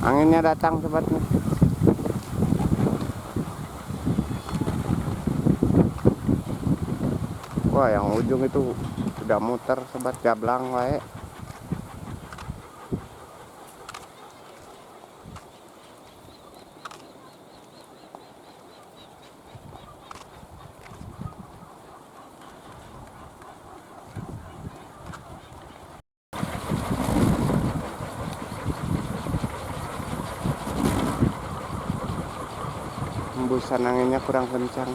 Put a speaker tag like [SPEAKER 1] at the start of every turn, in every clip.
[SPEAKER 1] Anginnya datang sobat nih. Wah, yang ujung itu udah muter sobat, gablang wae. Hembusan anginnya kurang kencang.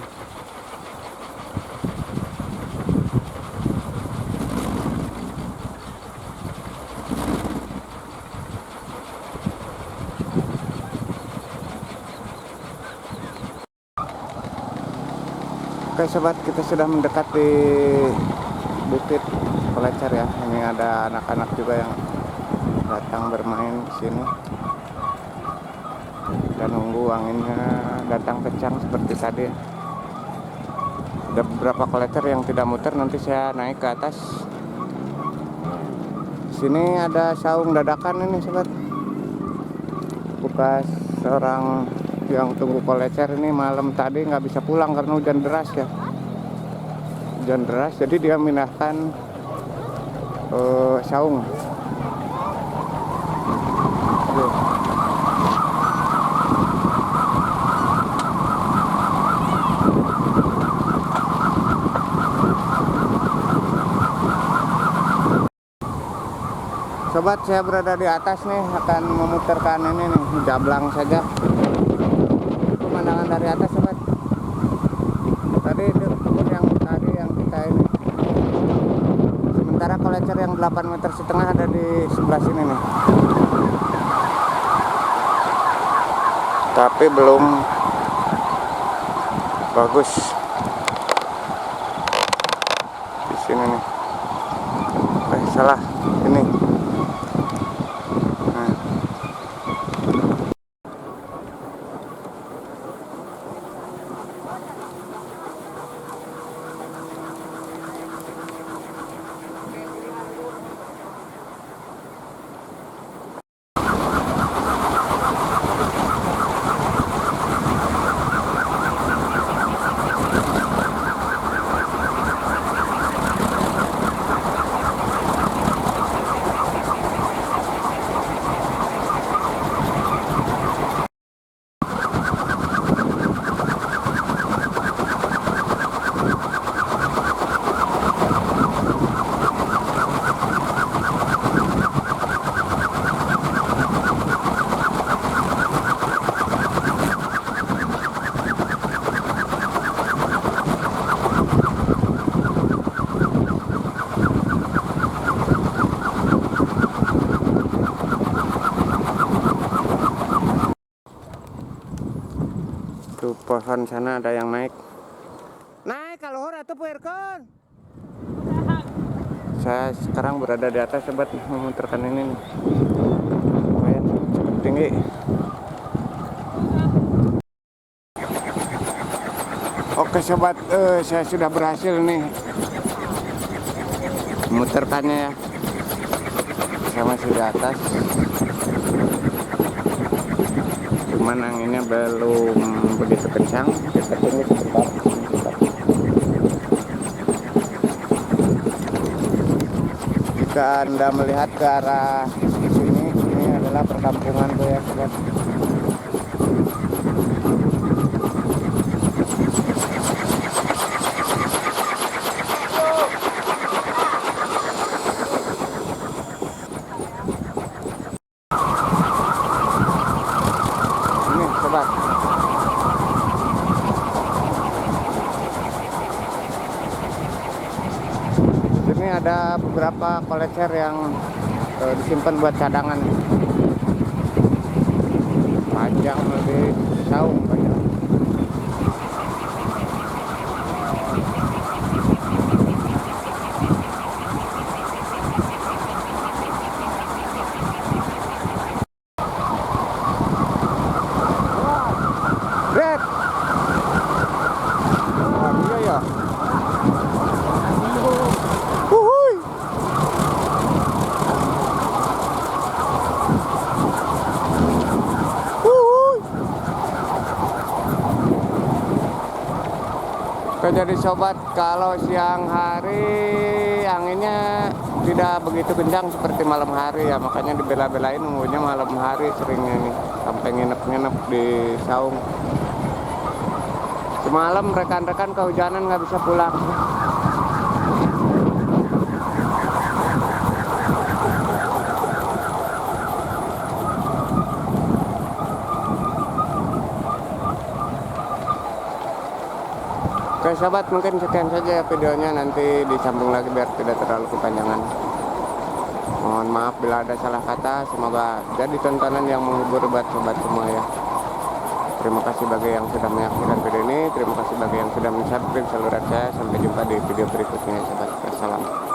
[SPEAKER 1] Oke sobat, kita sudah mendekati bukit Pelecer ya. Ini ada anak-anak juga yang datang bermain di sini. Kita nunggu anginnya datang kencang seperti tadi. Ada beberapa kolecer yang tidak muter, nanti saya naik ke atas. Di sini ada saung dadakan ini sobat. Bekas seorang yang tunggu kolecer ini malam tadi nggak bisa pulang karena hujan deras ya. Hujan deras, jadi dia memindahkan saung. Sobat, saya berada di atas nih, akan memutarkan ini nih, jablang saja pemandangan dari atas sobat. Tadi itu yang kita ini. Sementara kolecer yang 8,5 meter ada di sebelah sini nih. Tapi belum bagus. Di sini nih. Salah ini. Tuh pohon sana ada yang naik. Naik kalau atau puerkon. Saya sekarang berada di atas sobat, memutarkan ini nih. Lumayan cukup tinggi. Oke sobat, saya sudah berhasil nih memutarkannya ya. Saya masih di atas. Cuman anginnya belum begitu kencang, kita tunggu sebentar. Jika Anda melihat ke arah sini, ini adalah perkampungan tuh ya sobat. Ini sobat. Ini ada beberapa kolecer yang disimpan buat cadangan. Panjang lebih saung banyak. Red. Oh, iya ya. Uhuy. Oke, jadi sobat, kalau siang hari anginnya tidak begitu kencang seperti malam hari ya, makanya dibela-belain nunggunya malam hari seringnya nih, sampai nginep-nginep di saung. Semalam rekan-rekan kehujanan nggak bisa pulang. Oke sobat, mungkin sekian saja videonya, nanti disambung lagi biar tidak terlalu kepanjangan. Mohon maaf bila ada salah kata, semoga jadi tontonan yang menghibur buat sobat semua ya. Terima kasih bagi yang sudah menyaksikan video ini, terima kasih bagi yang sudah mensubscribe saluran saya. Sampai jumpa di video berikutnya sobat. Wassalam.